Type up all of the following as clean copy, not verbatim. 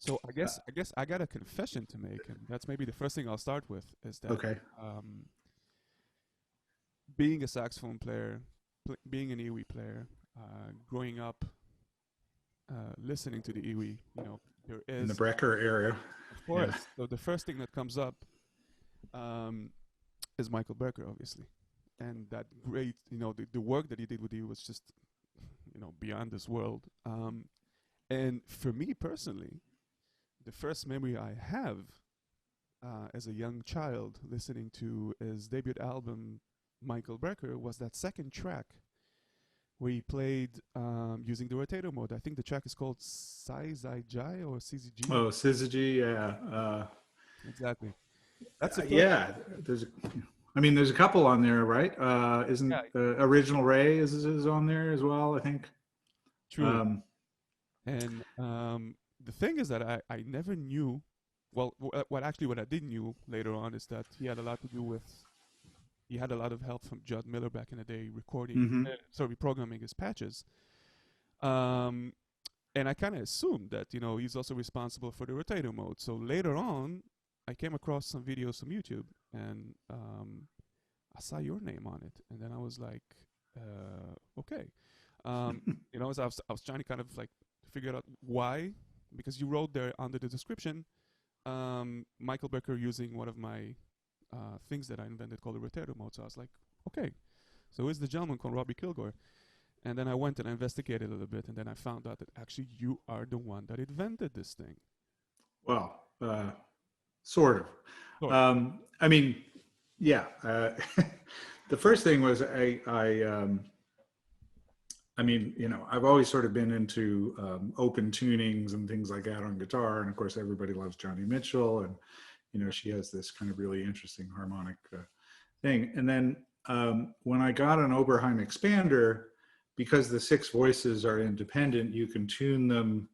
So I guess I got a confession to make, and that's maybe the first thing I'll start with is that Okay. um, being a saxophone player, being an EWI player, growing up listening to the EWI, there In the is, Brecker area. of Yeah. course, so the first thing that comes up um, is Michael Brecker, obviously, and that great, the work that he did with you was just, beyond this world. And for me personally, the first memory I have as a young child listening to his debut album, Michael Brecker, was that second track where he played using the rotator mode. I think the track is called Syzygy or CZG. Oh, Syzygy. Yeah. Exactly. That's the first. Yeah. I mean, there's a couple on there, right? Isn't Yeah, Original Ray is on there as well? I think. true. Um, And the thing is that I never knew. Well, what I did knew later on is that he had a lot to do with. He had a lot of help from Judd Miller back in the day, recording, hmm programming his patches. Um, and I kind of assumed that he's also responsible for the rotator mode. So later on, I came across some videos from YouTube, and I saw your name on it, and then I was like, okay, so I was trying to kind of like figure out why, because you wrote there under the description, Michael Brecker using one of my things that I invented called the rotator mode. So I was like, okay, so who's the gentleman called Robby Kilgore? And then I went and I investigated a little bit, and then I found out that actually you are the one that invented this thing. well, sort of. Sort of. I mean, yeah. The first thing was I mean, I've always sort of been into open tunings and things like that on guitar, and of course, everybody loves Joni Mitchell, and she has this kind of really interesting harmonic thing. And then when I got an Oberheim expander, because the six voices are independent, you can tune them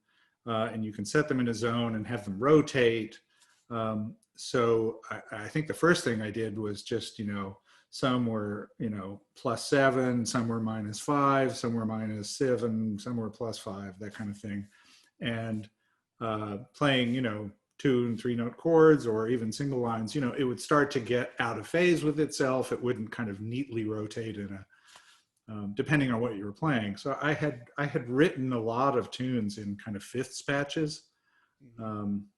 and you can set them in a zone and have them rotate. So I think the first thing I did was just, some were, +7, some were -5, some were -7, some were +5, that kind of thing. And playing, 2 and 3 note chords or even single lines, it would start to get out of phase with itself. It wouldn't kind of neatly rotate in a, depending on what you were playing. So I had written a lot of tunes in kind of fifths patches, um,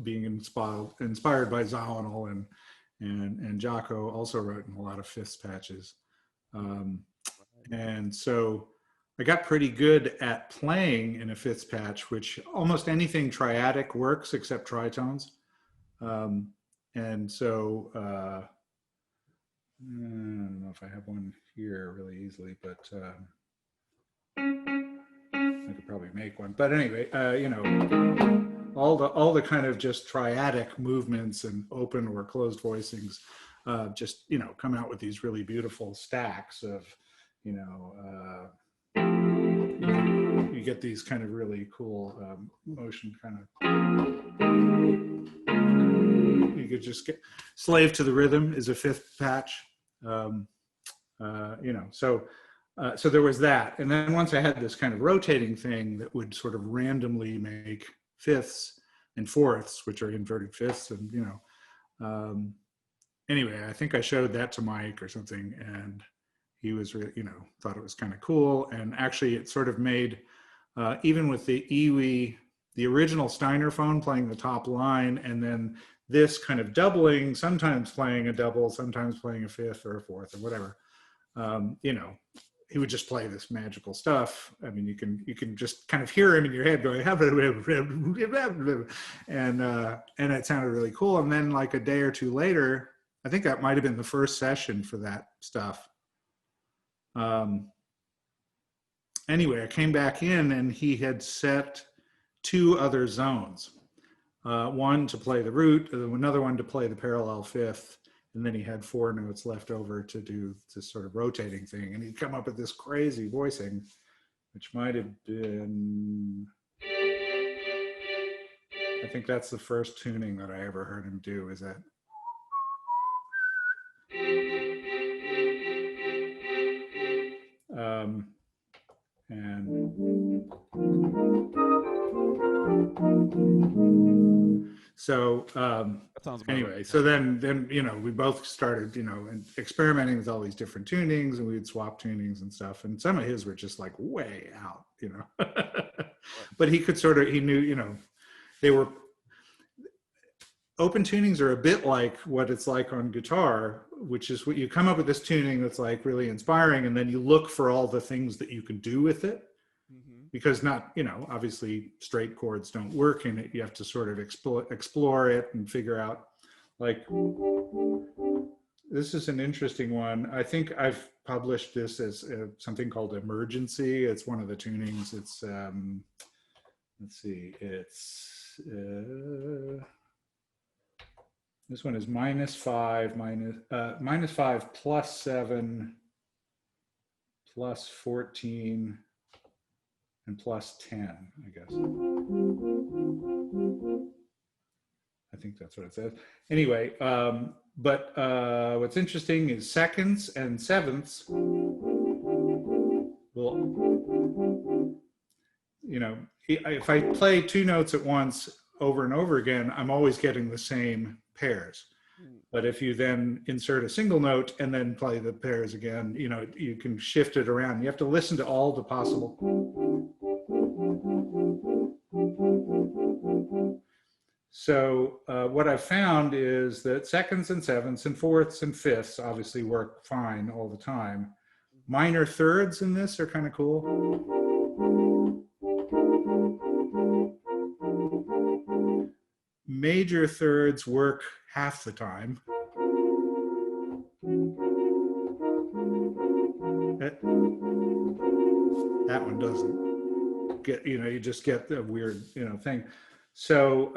being inspired by Zawinul and Jaco also wrote in a lot of fifths patches. And so I got pretty good at playing in a fifths patch, which almost anything triadic works except tritones. And so I don't know if I have one here really easily, but I could probably make one. But anyway, all the kind of just triadic movements and open or closed voicings, just come out with these really beautiful stacks of, you get these kind of really cool motion kind of. You could just get Slave to the Rhythm is a fifth patch. So there was that. And then once I had this kind of rotating thing that would sort of randomly make fifths and fourths, which are inverted fifths. And, anyway, I think I showed that to Mike or something, and he was, thought it was kind of cool. And actually it sort of made, even with the EWI, the original Steiner phone playing the top line, and then this kind of doubling, sometimes playing a double, sometimes playing a fifth or a fourth or whatever, he would just play this magical stuff. I mean, you can just kind of hear him in your head going, and it sounded really cool. And then like a day or two later, I think that might've been the first session for that stuff. Anyway, I came back in and he had set 2 other zones. One to play the root, another one to play the parallel fifth, and then he had 4 notes left over to do this sort of rotating thing. And he'd come up with this crazy voicing, which might have been, I think that's the first tuning that I ever heard him do, is that. And So That sounds about anyway, right. so then you know, we both started, you know, and experimenting with all these different tunings, and we would swap tunings and stuff. And some of his were just like way out, you know. But he could sort of, he knew, you know, they were, open tunings are a bit like what it's like on guitar, which is what you come up with this tuning that's like really inspiring, and then you look for all the things that you can do with it. Because not, you know, obviously straight chords don't work in it. You have to sort of explore it and figure out, like, this is an interesting one. I think I've published this as something called Emergency. It's one of the tunings. It's, let's see, it's, this one is -5, -5 plus 7 plus 14 and plus 10, I guess. I think that's what it says. Anyway, but what's interesting is seconds and sevenths will, you know, if I play two notes at once over and over again, I'm always getting the same pairs. But if you then insert a single note and then play the pairs again, you know, you can shift it around. You have to listen to all the possible. So what I've found is that seconds and sevenths and fourths and fifths obviously work fine all the time. Minor thirds in this are kind of cool. Major thirds work half the time. That one doesn't get, you know, you just get the weird, you know, thing. So,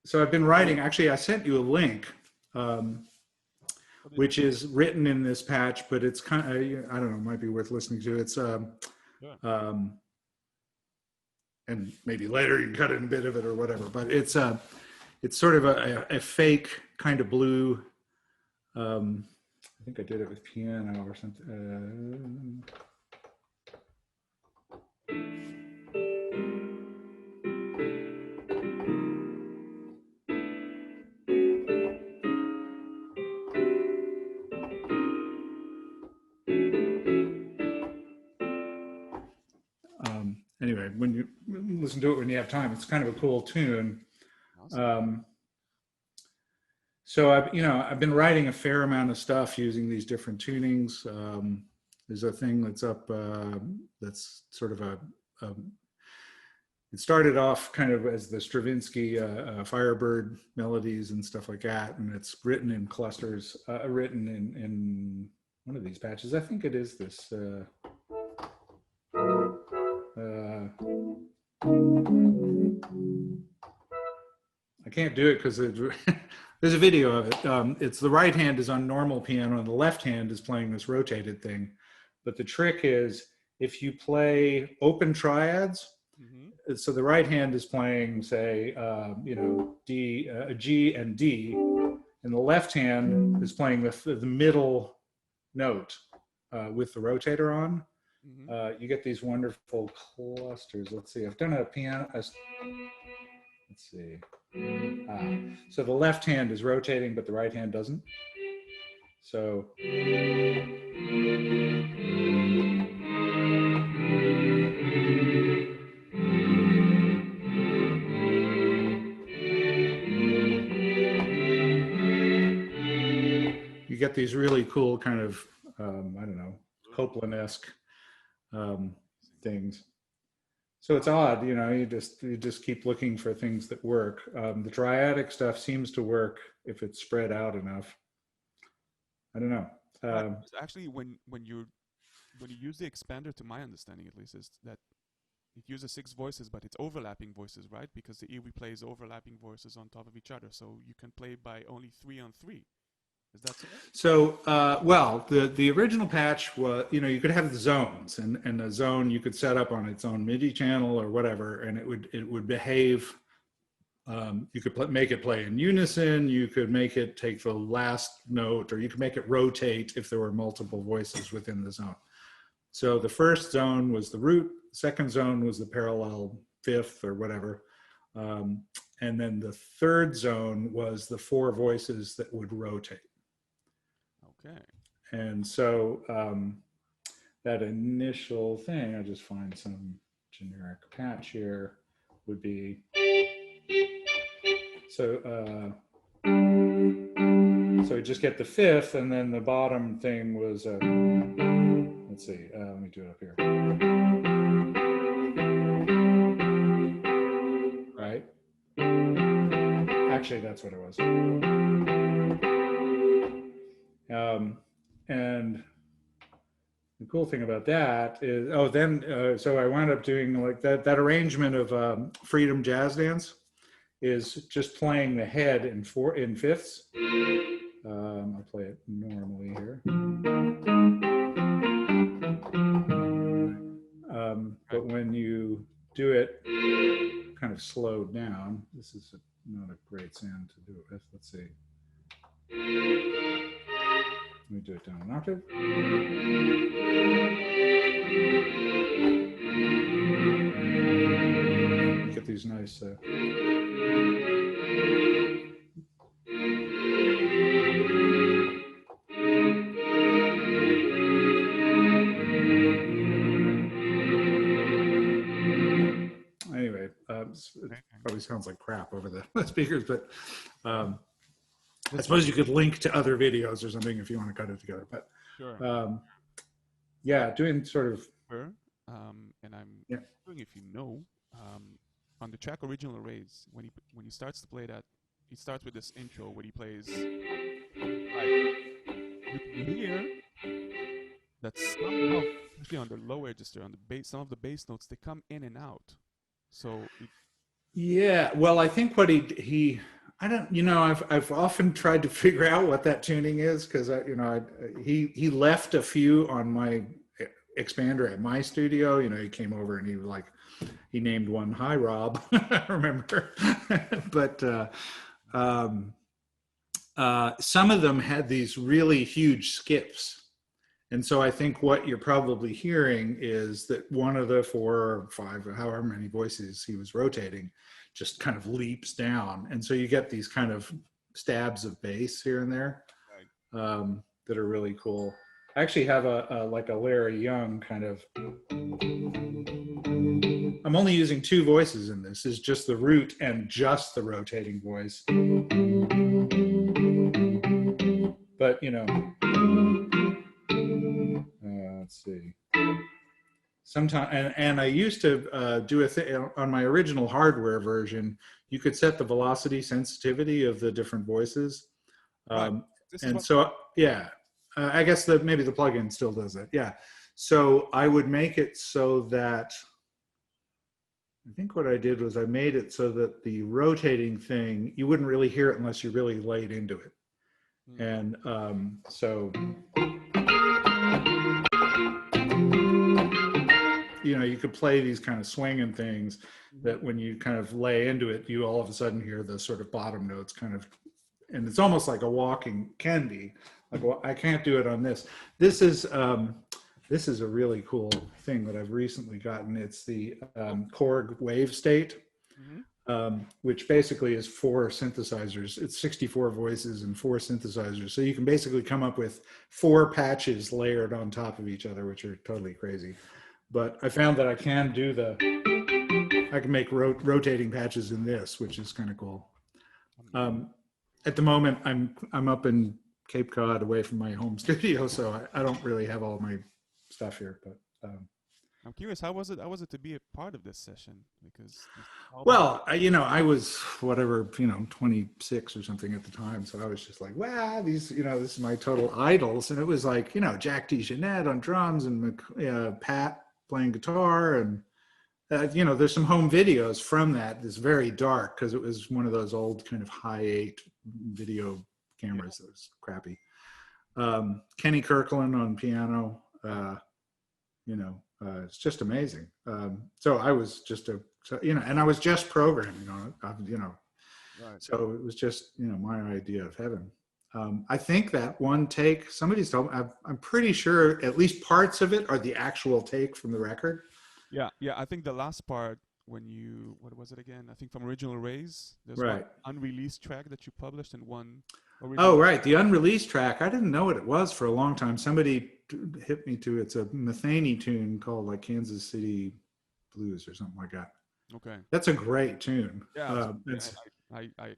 so I've been writing, actually I sent you a link, which is written in this patch, but it's kind of, I don't know, it might be worth listening to. It's, and maybe later you can cut in a bit of it or whatever, but it's sort of a fake kind of blue, I think I did it with piano or something. Anyway, when you listen to it when you have time, it's kind of a cool tune. Awesome. So I've been writing a fair amount of stuff using these different tunings. There's a thing that's up that's sort of it started off kind of as the Stravinsky Firebird melodies and stuff like that, and it's written in clusters, written in one of these patches. I think it is this. I can't do it because there's a video of it. It's the right hand is on normal piano and the left hand is playing this rotated thing. But the trick is if you play open triads, so the right hand is playing, say, you know, D, G and D, and the left hand is playing the middle note with the rotator on. You get these wonderful clusters. Let's see, I've done a piano. Let's see. So the left hand is rotating, but the right hand doesn't. So. You get these really cool kind of, I don't know, Copland-esque things. So it's odd, you know, you just keep looking for things that work. The triadic stuff seems to work if it's spread out enough. I don't know. Actually, when you use the expander, to my understanding at least, is that it uses 6 voices, but it's overlapping voices, right? Because the EWI plays overlapping voices on top of each other, so you can play by only 3 on 3. Is that so? So, well, the original patch was, you know, you could have the zones, and a zone you could set up on its own MIDI channel or whatever, and it would behave. You could make it play in unison. You could make it take the last note, or you could make it rotate if there were multiple voices within the zone. So the first zone was the root. The second zone was the parallel fifth or whatever. And then the third zone was the 4 voices that would rotate. Okay. And so that initial thing, I'll just find some generic patch here, would be, so we just get the 5th, and then the bottom thing was, let's see, let me do it up here. Right? Actually, that's what it was. And the cool thing about that is, so I wound up doing like that arrangement of Freedom Jazz Dance is just playing the head in 5ths. I'll play it normally here. But when you do it kind of slowed down, this is not a great sound to do it with. Let's see. Let me do it down an octave. Get these nice. Anyway, it probably sounds like crap over the speakers, but I suppose you could link to other videos or something if you want to cut it together. But Sure. Yeah, doing sort of. And I'm wondering if you know, on the track Original Arrays, when he starts to play that, he starts with this intro where he plays. You can hear that somehow, especially on the low register, on the bass, some of the bass notes, they come in and out. So. Yeah, well, I think what he I don't, I've often tried to figure out what that tuning is, because he left a few on my expander at my studio. He came over and he named one "Hi Rob," I remember. But some of them had these really huge skips. And so I think what you're probably hearing is that one of the 4 or 5, however many voices he was rotating, just kind of leaps down. And so you get these kind of stabs of bass here and there that are really cool. I actually have a Larry Young kind of, I'm only using 2 voices in this, is just the root and just the rotating voice. But, let's see. Sometimes, and I used to do a thing on my original hardware version. You could set the velocity sensitivity of the different voices, and so I guess maybe the plugin still does it. Yeah, so I would make it so that I think what I did was I made it so that the rotating thing, you wouldn't really hear it unless you really laid into it, and so. You could play these kind of swinging things that when you kind of lay into it, you all of a sudden hear the sort of bottom notes kind of, and it's almost like a walking, can be. Like, well, I can't do it on this. This is a really cool thing that I've recently gotten. It's the Korg Wave State, which basically is 4 synthesizers. It's 64 voices and 4 synthesizers. So you can basically come up with 4 patches layered on top of each other, which are totally crazy. But I found that I can make rotating patches in this, which is kind of cool. At the moment, I'm up in Cape Cod, away from my home studio, so I don't really have all my stuff here. But I'm curious, how was it to be a part of this session? Because I was 26 or something at the time, so I was just like, wow, these, this is my total idols, and it was like, Jack DeJohnette on drums and Pat playing guitar, and there's some home videos from that. It's very dark because it was one of those old kind of high 8 video cameras that was crappy. Kenny Kirkland on piano, it's just amazing. So I was just and I was just programming on it, Right. So it was just, my idea of heaven. I think that one take, somebody's told me, I'm pretty sure at least parts of it are the actual take from the record. Yeah. I think the last part when you, what was it again? I think from Original Rays, there's one Right. unreleased track that you published and one Oh, original. right. The unreleased track. I didn't know what it was for a long time. Somebody hit me to it's a Metheny tune called like Kansas City Blues or something like that. Okay. That's a great tune. Yeah, absolutely. It's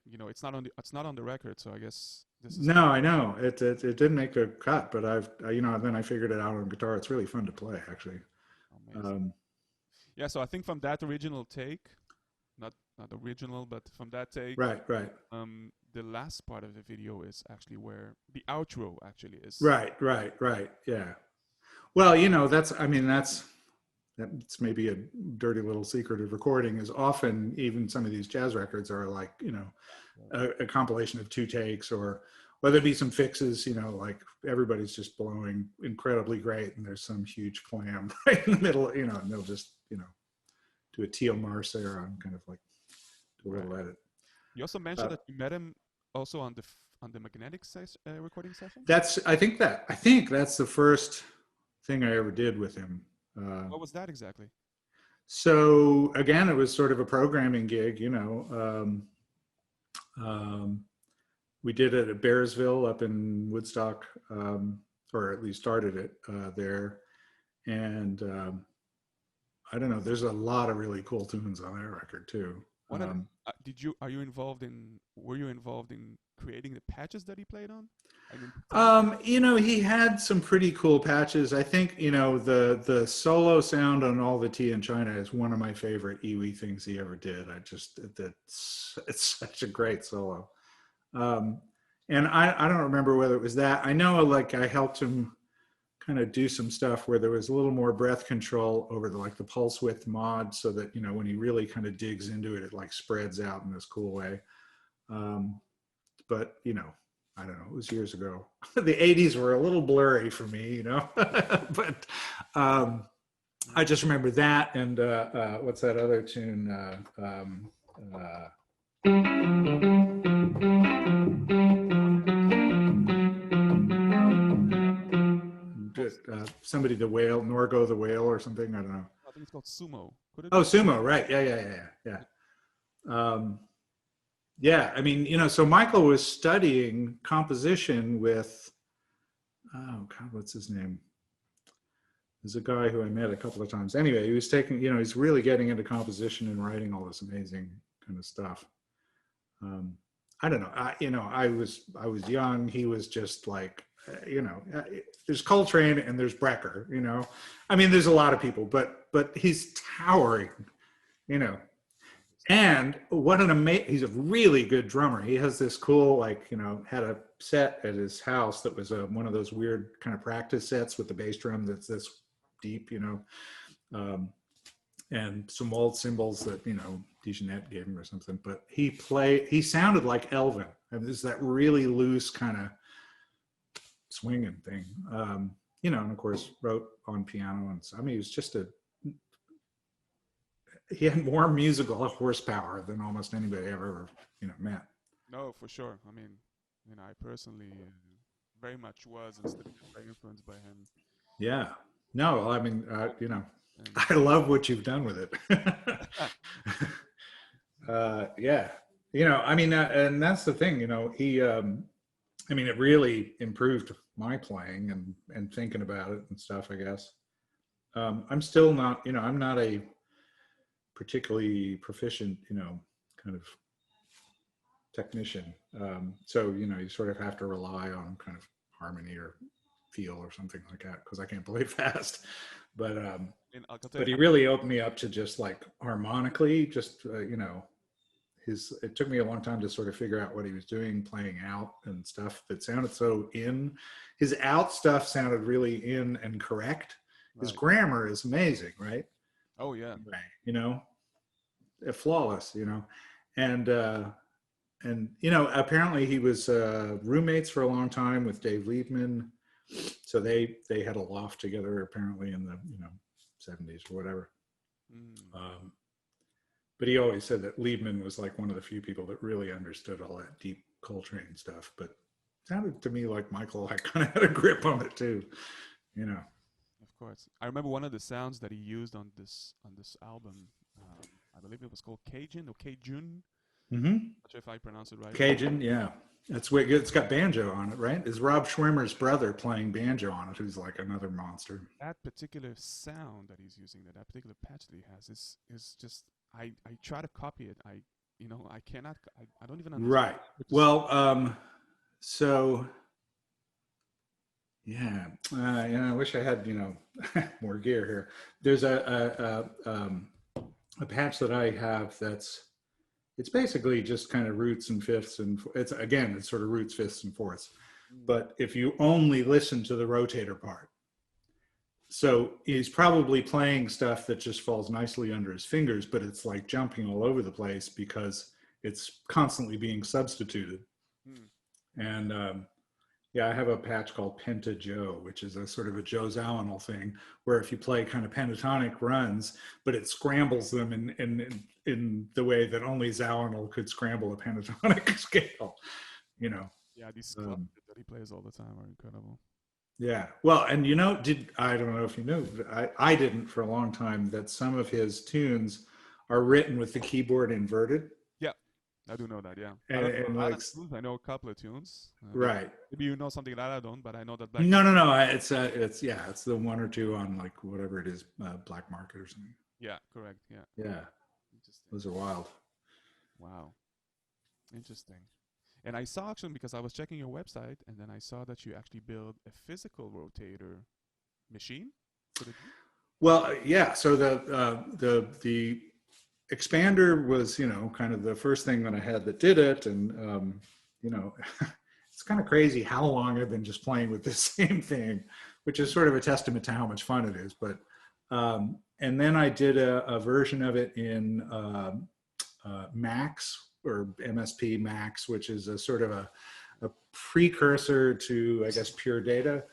You know, it's not on the record, so I guess this is No, I know it didn't make a cut, but you know, then I figured it out on guitar. It's really fun to play, actually. amazing. Yeah, so I think from that original take, not original, but from that take, Right, right, the last part of the video is actually where the outro actually is. right, right, right. Yeah. Well, you know, I mean, that's maybe a dirty little secret of recording. Is often even some of these jazz records are like, you know, a compilation of 2 takes, or whether it be some fixes, you know, like everybody's just blowing incredibly great and there's some huge clam right in the middle, you know, and they'll just, you know, do a Tio Marcer on kind of like do a little edit. You also mentioned that you met him also on the magnetic recording session. I think that's the first thing I ever did with him. What was that exactly? So again, it was sort of a programming gig, you know. We did it at Bearsville up in Woodstock, or at least started it there. And I don't know, there's a lot of really cool tunes on that record too. Were you involved in creating the patches that he played on? You know, he had some pretty cool patches. I think, you know, the solo sound on All the Tea in China is one of my favorite EWI things he ever did. It's such a great solo. And I don't remember whether it was that. I know, like, I helped him kind of do some stuff where there was a little more breath control over the pulse width mod, so that, you know, when he really kind of digs into it, it like spreads out in this cool way. But, you know, I don't know, it was years ago. The 80s were a little blurry for me, you know, but I just remember that. And what's that other tune? Somebody the whale, Norgo the whale or something. I don't know. I think it's called Sumo. Sumo, right? Yeah. Yeah, I mean, you know, so Michael was studying composition with, oh God, what's his name? There's a guy who I met a couple of times. Anyway, he was taking, you know, he's really getting into composition and writing all this amazing kind of stuff. I don't know. I was young. He was just like, you know, there's Coltrane and there's Brecker, you know. I mean, there's a lot of people, but he's towering, you know. And he's a really good drummer. He has this cool, like, you know, had a set at his house that was one of those weird kind of practice sets with the bass drum that's this deep, you know, and some old cymbals that, you know, DeJohnette gave him or something. But he sounded like Elvin. And there's that really loose kind of swinging thing, you know, and of course wrote on piano. And so, I mean, he was just he had more musical horsepower than almost anybody I've ever, you know, met. No, for sure. I mean, you know, I personally very much was and still very influenced by him. Yeah. No, I mean, you know, I love what you've done with it. Yeah. You know, I mean, and that's the thing, you know, he, I mean, it really improved my playing and thinking about it and stuff, I guess. I'm still not, you know, I'm not a particularly proficient, you know, kind of technician. So, you know, you sort of have to rely on kind of harmony or feel or something like that, because I can't play fast. But he really opened me up to just like harmonically, just, you know, it took me a long time to sort of figure out what he was doing, playing out and stuff that sounded so in. His out stuff sounded really in and correct. His grammar is amazing, right? Oh yeah. You know, flawless, you know. And you know, apparently he was roommates for a long time with Dave Liebman. So they had a loft together apparently in the, you know, 70s or whatever. But he always said that Liebman was like one of the few people that really understood all that deep Coltrane stuff. But it sounded to me like Michael kind of had a grip on it too, you know. Of course, I remember one of the sounds that he used on this album. I believe it was called Cajun or Cajun. Mm-hmm. Not sure if I pronounced it right. Cajun, yeah. That's what it's got banjo on it, right? Is Rob Schwimmer's brother playing banjo on it, who's like another monster. That particular sound that he's using, that particular patch that he has, is just I try to copy it. I cannot. I don't even understand. Right. Well, so yeah, I wish I had more gear here. There's a patch that I have it's basically just kind of roots and fifths, and it's sort of roots, fifths, and fourths. But if you only listen to the rotator part, so he's probably playing stuff that just falls nicely under his fingers, but it's like jumping all over the place because it's constantly being substituted. And I have a patch called Penta Joe, which is a sort of a Joe Zawinul thing, where if you play kind of pentatonic runs, but it scrambles them in the way that only Zawinul could scramble a pentatonic scale, Yeah, these clubs that he plays all the time are incredible. Yeah. Well, and I don't know if you knew, but I didn't for a long time, that some of his tunes are written with the keyboard inverted. Yeah, I do know that, yeah. I know a couple of tunes. Right. Maybe you know something that I don't, but I know that. No. It's the one or two on like whatever it is, Black Market or something. Yeah, correct. Yeah. Yeah. Interesting. Those are wild. Wow. Interesting. And I saw actually, because I was checking your website, and then I saw that you actually build a physical rotator machine. Well, yeah. So the expander was, kind of the first thing that I had that did it, and it's kind of crazy how long I've been just playing with the same thing, which is sort of a testament to how much fun it is. But and then I did a version of it in Max, or MSP Max, which is a sort of a precursor to, I guess, Pure Data.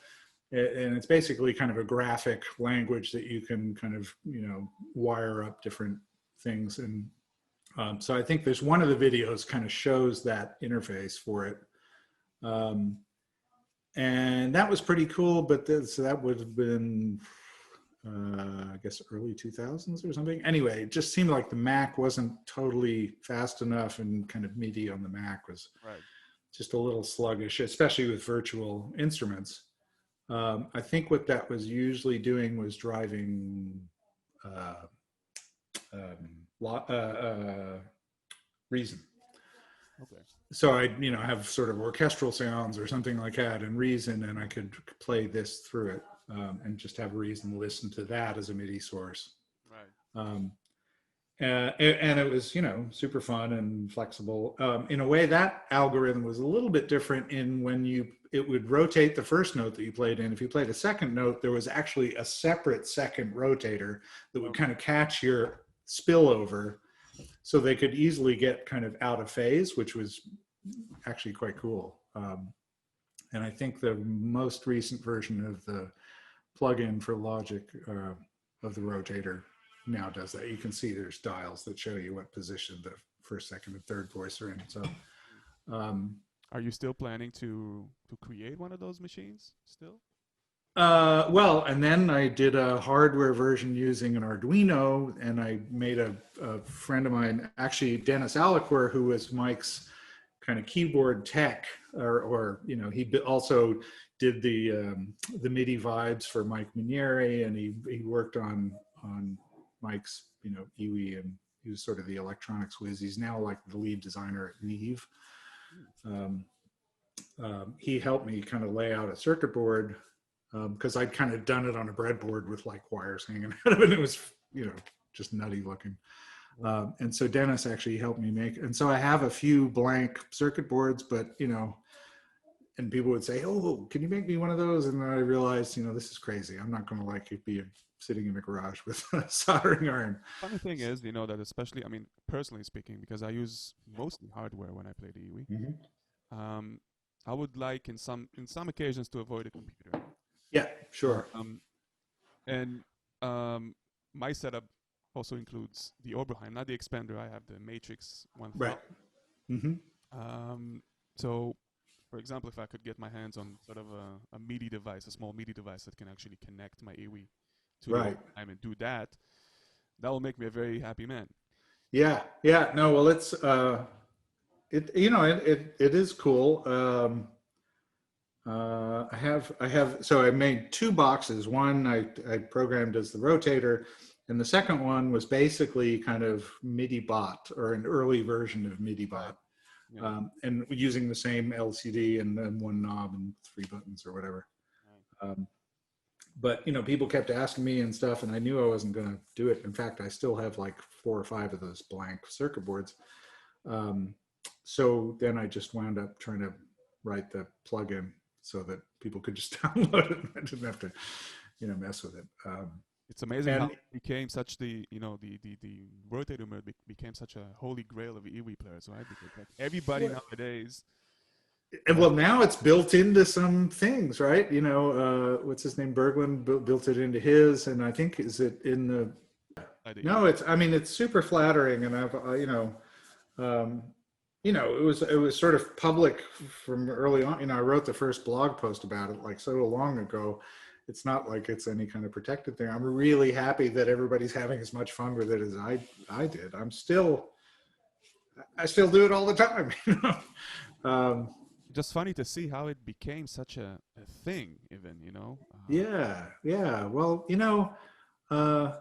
And it's basically kind of a graphic language that you can kind of, wire up different things. And so I think there's one of the videos kind of shows that interface for it. And that was pretty cool, but so that would have been, I guess, early 2000s or something. Anyway, it just seemed like the Mac wasn't totally fast enough, and kind of MIDI on the Mac was just a little sluggish, especially with virtual instruments. I think what that was usually doing was driving Reason. Okay. So I, have sort of orchestral sounds or something like that in Reason, and I could play this through it. And just have Reason listen to that as a MIDI source. Right. And it was, super fun and flexible. In a way, that algorithm was a little bit different in when it would rotate the first note that you played in. If you played a second note, there was actually a separate second rotator that would kind of catch your spillover, so they could easily get kind of out of phase, which was actually quite cool. And I think the most recent version of the plugin for Logic of the Rotator now does that. You can see there's dials that show you what position the first, second, and third voice are in. So, are you still planning to create one of those machines still? Well, and then I did a hardware version using an Arduino, and I made a friend of mine, actually Dennis Aliquer, who was Mike's kind of keyboard tech, or he also did the MIDI vibes for Mike Minieri, and he worked on Mike's EWI, and he was sort of the electronics whiz. He's now like the lead designer at Neve. He helped me kind of lay out a circuit board, because I'd kind of done it on a breadboard with like wires hanging out of it. It was just nutty looking. And so Dennis actually helped me make, and so I have a few blank circuit boards, but and people would say, "Oh, can you make me one of those?" And then I realized, this is crazy. I'm not going to be sitting in the garage with a soldering iron. Funny thing is, that especially, personally speaking, because I use mostly hardware when I play the EWI. Mm-hmm. I would like in some occasions to avoid a computer. Yeah, sure. And my setup also includes the Oberheim, not the expander. I have the Matrix 1000. Right. Mm-hmm. So, for example, if I could get my hands on sort of a MIDI device, a small MIDI device that can actually connect my EWI to the Oberheim and do that, that will make me a very happy man. Yeah, yeah. No, well, it's it is cool. So I made two boxes. One I programmed as the Rotator, and the second one was basically kind of MIDI bot, or an early version of MIDI Right. bot, Yeah. and using the same LCD and then one knob and three buttons or whatever. Right. But people kept asking me and stuff, and I knew I wasn't going to do it. In fact, I still have like 4 or 5 of those blank circuit boards. So then I just wound up trying to write the plugin so that people could just download it. I didn't have to, mess with it. It's amazing how And it became such the rotator mode became such a holy grail of EWI players, right? Because like everybody well, nowadays. well, now it's built into some things, right? What's his name? Berglund built it into his, and I think is it in the. No, it's super flattering, and I've um, it was sort of public from early on. I wrote the first blog post about it like so long ago. It's not like it's any kind of protected thing. I'm really happy that everybody's having as much fun with it as I did. I still do it all the time. Just funny to see how it became such a thing, even, Yeah, yeah. Well, uh,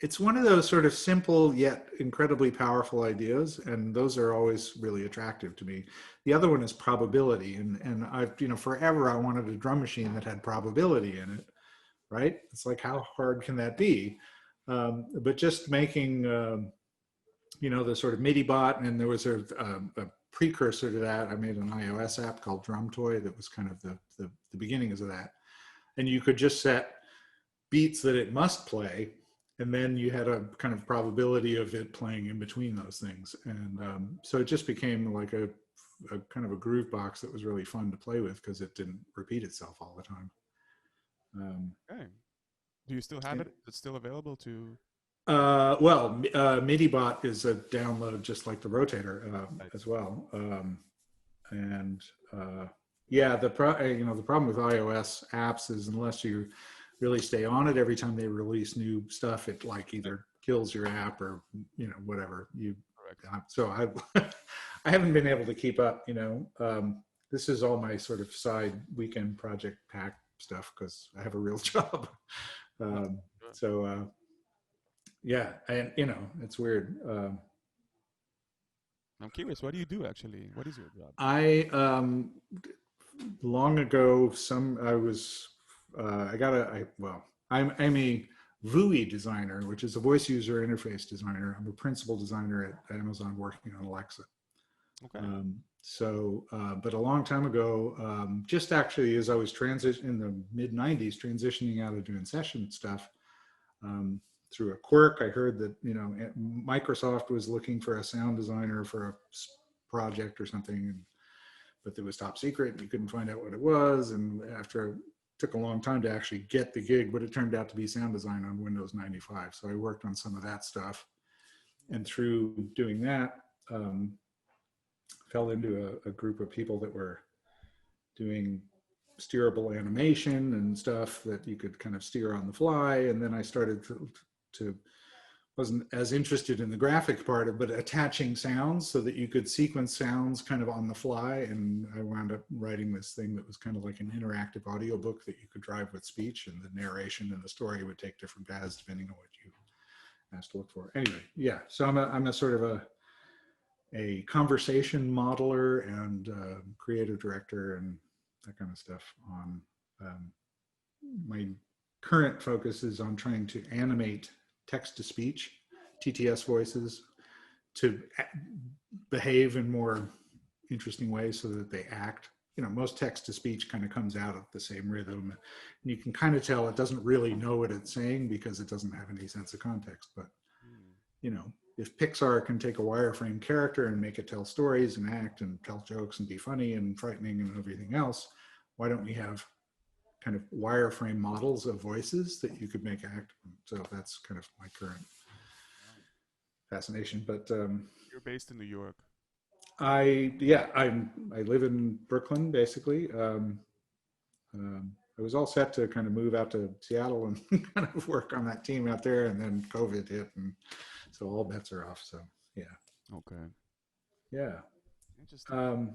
it's one of those sort of simple yet incredibly powerful ideas, and those are always really attractive to me. The other one is probability, and I've forever I wanted a drum machine that had probability in it, right? It's like, how hard can that be? But just making the sort of MIDI bot, and there was a precursor to that. I made an iOS app called Drum Toy that was kind of the beginnings of that, and you could just set beats that it must play, and then you had a kind of probability of it playing in between those things. And so it just became like a kind of a groove box that was really fun to play with because it didn't repeat itself all the time. Okay. Do you still have it? Is it still available to? MIDI-bot is a download just like the Rotator Right. as well. And yeah, the problem with iOS apps is unless you really stay on it every time they release new stuff, it like either kills your app or whatever. Correct. So I haven't been able to keep up. This is all my sort of side weekend project pack stuff because I have a real job. So yeah, and it's weird. I'm curious. What do you do actually? What is your job? I long ago I'm a VUI designer, which is a voice user interface designer. I'm a principal designer at Amazon working on Alexa. Okay. But a long time ago, just actually as I was in the mid 90s, transitioning out of doing session stuff, through a quirk, I heard that Microsoft was looking for a sound designer for a project or something, but it was top secret and you couldn't find out what it was. And after it took a long time to actually get the gig, but it turned out to be sound design on Windows 95. So I worked on some of that stuff, and through doing that, fell into a group of people that were doing steerable animation and stuff that you could kind of steer on the fly. And then I started to wasn't as interested in the graphic part of, but attaching sounds so that you could sequence sounds kind of on the fly. And I wound up writing this thing that was kind of like an interactive audiobook that you could drive with speech, and the narration and the story would take different paths depending on what you asked to look for. Anyway, yeah. So I'm a sort of a conversation modeler and creative director and that kind of stuff. On my current focus is on trying to animate text-to-speech, TTS voices, to behave in more interesting ways so that they act. Most text-to-speech kind of comes out at the same rhythm, and you can kind of tell it doesn't really know what it's saying because it doesn't have any sense of context. But if Pixar can take a wireframe character and make it tell stories and act and tell jokes and be funny and frightening and everything else, why don't we have kind of wireframe models of voices that you could make act? So that's kind of my current fascination. But You're based in New York. I live in Brooklyn basically. I was all set to kind of move out to Seattle and kind of work on that team out there, and then COVID hit, and So all bets are off. So yeah. Okay. Yeah. Interesting.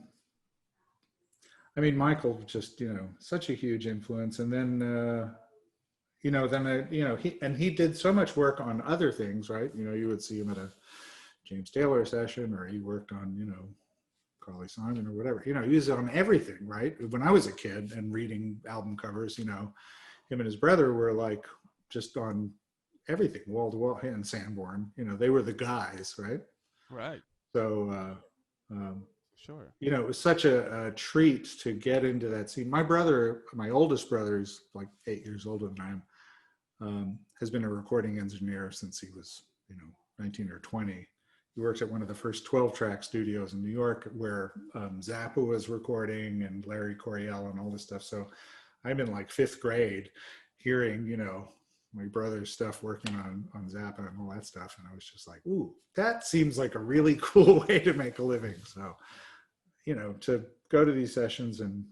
I mean, Michael just, such a huge influence. And then, he did so much work on other things, right? You would see him at a James Taylor session, or he worked on, Carly Simon or whatever. He was on everything, right? When I was a kid and reading album covers, him and his brother were like just on everything, wall to wall, and Sanborn, they were the guys, right? Right. So, sure. it was such a treat to get into that scene. My oldest brother, is like 8 years older than I am, has been a recording engineer since he was, 19 or 20. He works at one of the first 12-track studios in New York where Zappa was recording, and Larry Coryell and all this stuff. So I'm in like 5th grade hearing, my brother's stuff working on Zappa and all that stuff. And I was just like, ooh, that seems like a really cool way to make a living. So, to go to these sessions and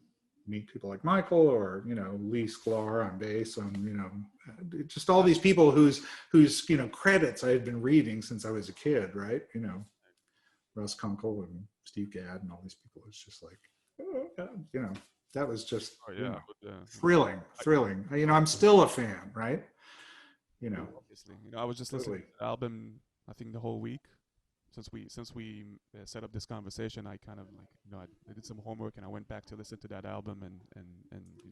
meet people like Michael, or, Lee Sklar on bass, on, just all these people whose credits I had been reading since I was a kid, right? Russ Kunkel and Steve Gadd and all these people. It's just like, that was just thrilling. I'm still a fan, right? Obviously, I was just listening to the album, I think the whole week. Since we set up this conversation, I kind of I did some homework, and I went back to listen to that album and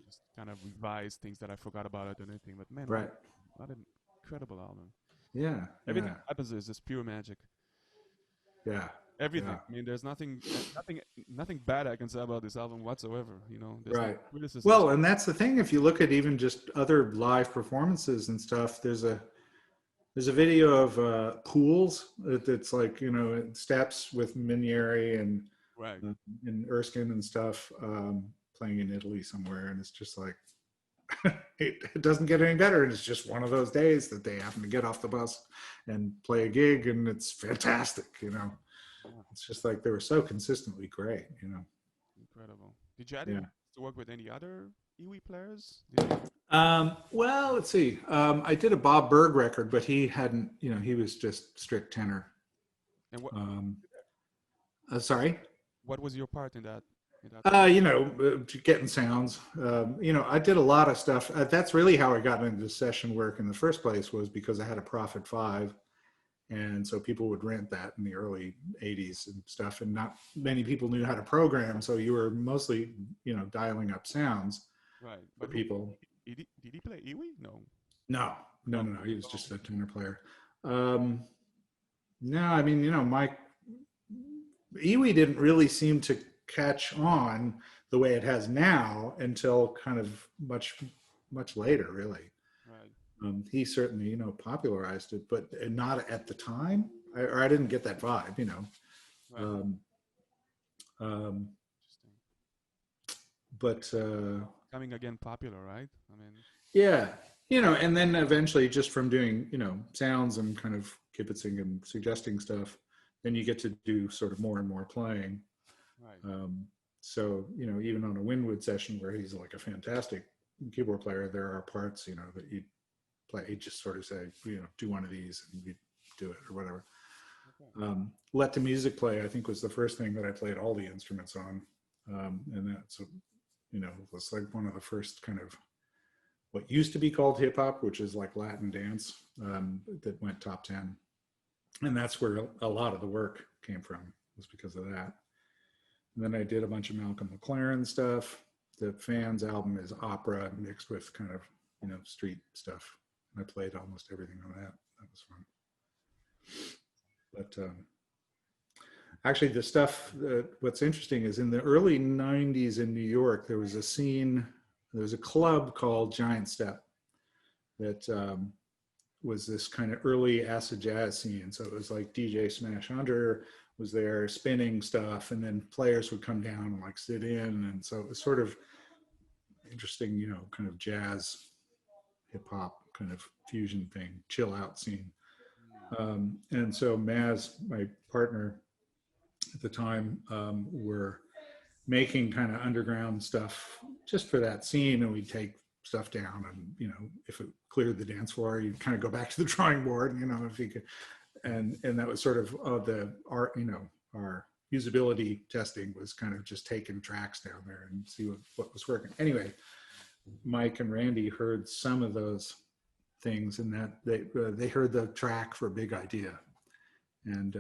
just kind of revised things that I forgot about it and anything. But man, right, what an incredible album! Yeah, everything that happens is just pure magic. Yeah, everything. Yeah. I mean, there's nothing bad I can say about this album whatsoever. There's right. No criticism. Well, and that's the thing. If you look at even just other live performances and stuff, there's a video of Pools that's like, steps with Minieri and right. And Erskine and stuff, playing in Italy somewhere, and it's just like it doesn't get any better. It's just one of those days that they happen to get off the bus and play a gig, and it's fantastic. It's just like they were so consistently great. Incredible. Did you have to work with any other EWI players? Well, let's see. I did a Bob Berg record, but he hadn't, he was just strict tenor. And what? Sorry. What was your part in that? Getting sounds. I did a lot of stuff. That's really how I got into session work in the first place, was because I had a Prophet 5. And so people would rent that in the early 80s and stuff. And not many people knew how to program. So you were mostly, dialing up sounds right. for people. Did he play EWI? No. He was just a tenor player. No, I mean, Mike, EWI didn't really seem to catch on the way it has now until kind of much, much later, really. Right. He certainly, popularized it, but not at the time. I didn't get that vibe, Right. But coming again popular, right? I mean, yeah, and then eventually, just from doing, sounds and kind of kibitzing and suggesting stuff, then you get to do sort of more and more playing. right. So, even on a Winwood session where he's like a fantastic keyboard player, there are parts, that you play, he'd just sort of say, do one of these, and you do it or whatever. Okay. Let the Music Play, I think, was the first thing that I played all the instruments on. And that's, was like one of the first kind of what used to be called hip hop, which is like Latin dance, that went top 10. And that's where a lot of the work came from, was because of that. And then I did a bunch of Malcolm McLaren stuff. The Fans album is opera mixed with kind of, street stuff. I played almost everything on that. That was fun. But actually, the stuff, what's interesting is in the early 90s in New York, there was a scene, there was a club called Giant Step that was this kind of early acid jazz scene. So it was like DJ Smash Hunter was there spinning stuff, and then players would come down and like sit in. And so it was sort of interesting, kind of jazz, hip hop kind of fusion thing, chill out scene. And so Maz, my partner at the time, were making kind of underground stuff just for that scene, and we'd take stuff down, and if it cleared the dance floor, you'd kind of go back to the drawing board, if you could. and that was sort of our usability testing was kind of just taking tracks down there and see what was working. Anyway, Mike and Randy heard some of those things, and that they heard the track for Big Idea, and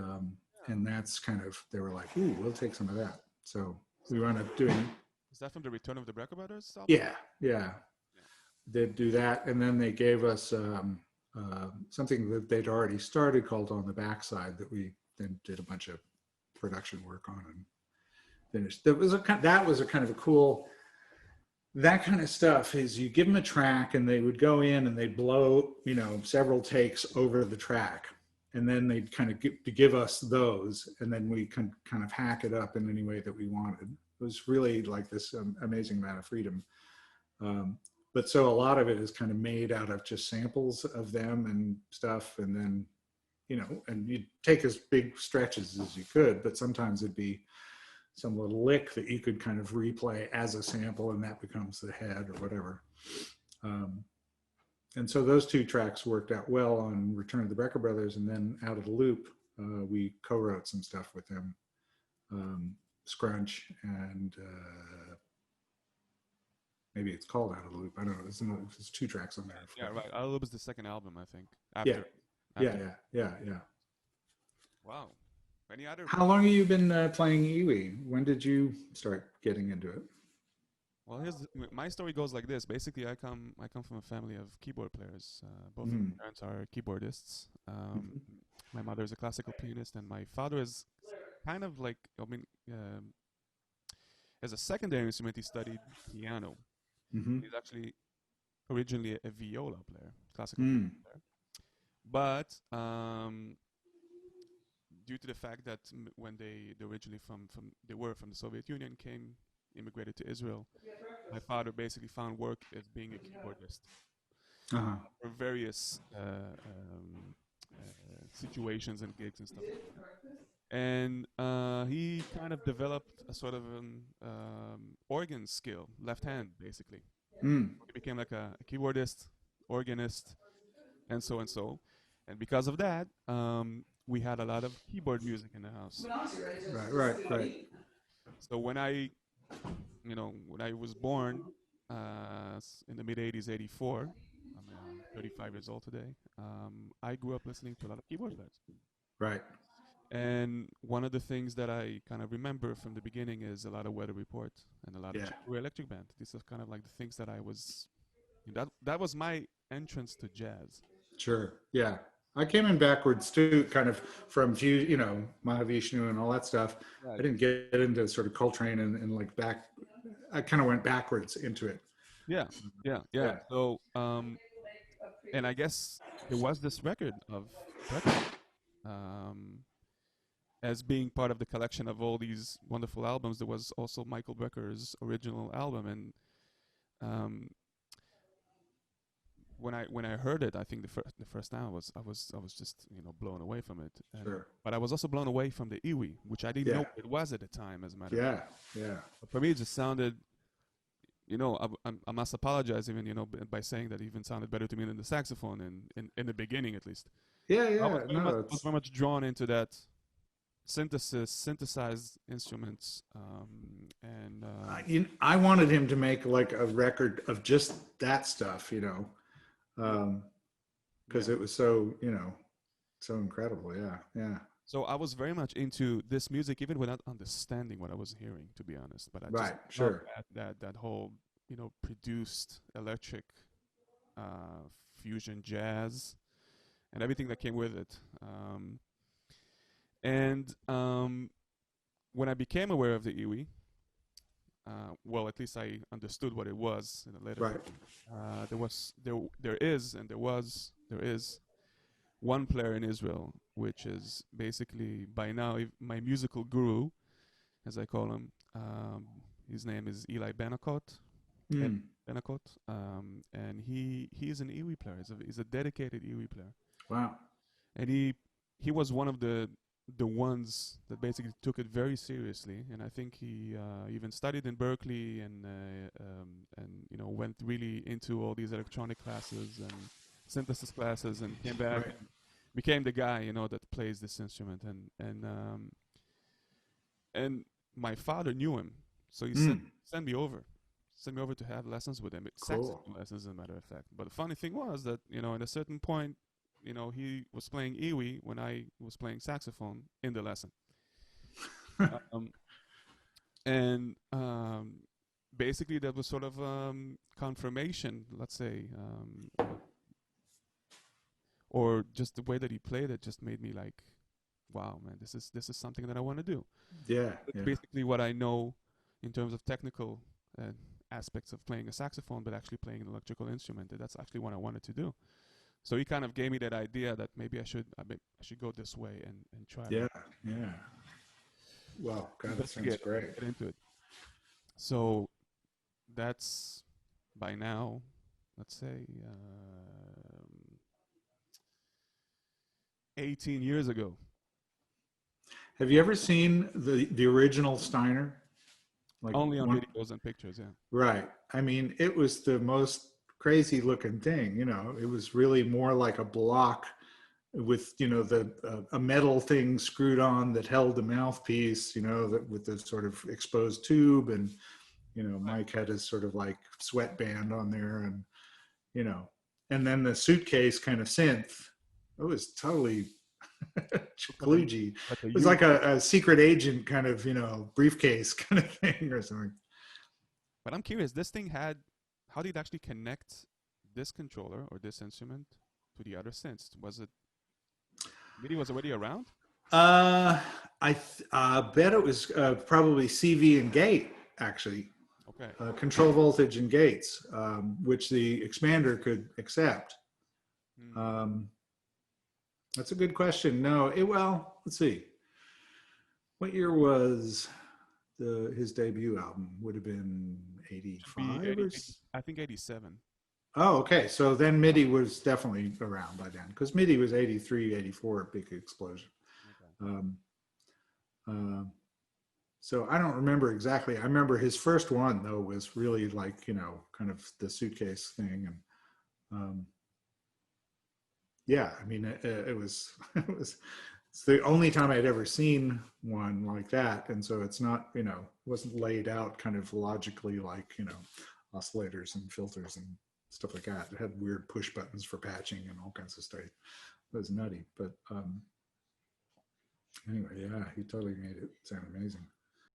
that's kind of, they were like, ooh, we'll take some of that. So we wound up doing. Is that from the Return of the Brecker Brothers album? Yeah. They'd do that, and then they gave us something that they'd already started called On the Backside that we then did a bunch of production work on and finished. That was a kind of a cool. That kind of stuff is, you give them a track and they would go in and they'd blow, several takes over the track, and then they'd kind of give us those, and then we can kind of hack it up in any way that we wanted. It was really like this amazing amount of freedom. But so a lot of it is kind of made out of just samples of them and stuff, and then, and you'd take as big stretches as you could, but sometimes it'd be some little lick that you could kind of replay as a sample, and that becomes the head or whatever. And so those two tracks worked out well on Return of the Brecker Brothers, and then Out of the Loop, we co-wrote some stuff with them, Scrunch, and maybe it's called Out of the Loop. I don't know. There's two tracks on there. Yeah, right. Out of the Loop is the second album, I think. Yeah. Wow. Any other? How long have you been playing EWI? When did you start getting into it? Well, my story goes like this. Basically, I come from a family of keyboard players. Both of my parents are keyboardists. My mother is a classical pianist, and my father is kind of like, as a secondary instrument, he studied piano. He's actually originally a viola player, classical piano player. But due to the fact that when they originally they were from the Soviet Union, immigrated to Israel, my father basically found work as being a keyboardist for various situations and gigs and stuff like that. And he kind of developed a sort of an organ skill, left hand, basically. He became like a keyboardist, organist, and so and so. And because of that, we had a lot of keyboard music in the house. Right. So when I was born in the mid 80s, 84, I'm 35 years old today. I grew up listening to a lot of keyboard players. Right. And one of the things that I kind of remember from the beginning is a lot of Weather Report and a lot of Electric Band. These are kind of like the things that that was my entrance to jazz. Sure. Yeah. I came in backwards too, kind of from Mahavishnu and all that stuff. Right. I didn't get into sort of Coltrane and like back. I kind of went backwards into it. Yeah. So, and I guess there was this record of Brecker, as being part of the collection of all these wonderful albums. There was also Michael Brecker's original album, and when I heard it, I think the first time I was just blown away from it. Sure. But I was also blown away from the EWI, which I didn't know it was at the time, as a matter of fact. Yeah. But for me, it just sounded, I must apologize even by saying that it even sounded better to me than the saxophone in the beginning, at least. Yeah. I was very much drawn into that synthesized instruments, and I wanted him to make like a record of just that stuff, because it was so so incredible. Yeah. So I was very much into this music, even without understanding what I was hearing, to be honest. But I just loved that whole produced electric fusion jazz and everything that came with it. And when I became aware of the EWI, well, at least I understood what it was in a later. Right. There is one player in Israel, which is basically by now my musical guru, as I call him. His name is Eli Benakot. Benakot, and he is an EWI player. He's a dedicated EWI player. Wow. And he was one of the ones that basically took it very seriously, and I think he even studied in Berkeley and went really into all these electronic classes and synthesis classes, and came back. Right. became the guy, you know, that plays this instrument, and my father knew him, so he sent me over. Sent me over to have lessons with him. Saxophone lessons, as a matter of fact. But the funny thing was that, you know, at a certain point, you know, he was playing EWI when I was playing saxophone in the lesson. And basically that was sort of confirmation, let's say, or just the way that he played it just made me like, wow, man, this is something that I want to do. Yeah. That's basically what I know in terms of technical aspects of playing a saxophone, but actually playing an electrical instrument. That's actually what I wanted to do. So he kind of gave me that idea that maybe I should go this way and try. Yeah. Wow, God, that sounds great. Get into it. So that's by now, let's say, 18 years ago. Have you ever seen the original Steiner? Like only on videos and pictures, yeah. Right. I mean, it was the most crazy looking thing, you know. It was really more like a block with, you know, a metal thing screwed on that held the mouthpiece, you know, that with the sort of exposed tube, and, you know, Mike had his sort of like sweatband on there, and, you know, and then the suitcase kind of synth. It was totally kludgy. It was like a secret agent kind of, you know, briefcase kind of thing or something. But I'm curious, this thing how did it actually connect this controller or this instrument to the other synths? Was it MIDI was already around? I bet it was probably CV and gate, actually. Okay. Control voltage and gates, which the expander could accept. That's a good question. No, well, let's see. What year was his debut album? Would have been 85? I think 87. Oh, okay. So then MIDI was definitely around by then, because MIDI was 83, 84, big explosion. Okay. So I don't remember exactly. I remember his first one, though, was really like, you know, kind of the suitcase thing. And yeah, I mean, it's the only time I'd ever seen one like that. And so it's not, you know, wasn't laid out kind of logically like, you know, oscillators and filters and stuff like that. It had weird push buttons for patching and all kinds of stuff. It was nutty. But anyway, yeah, he totally made it sound amazing.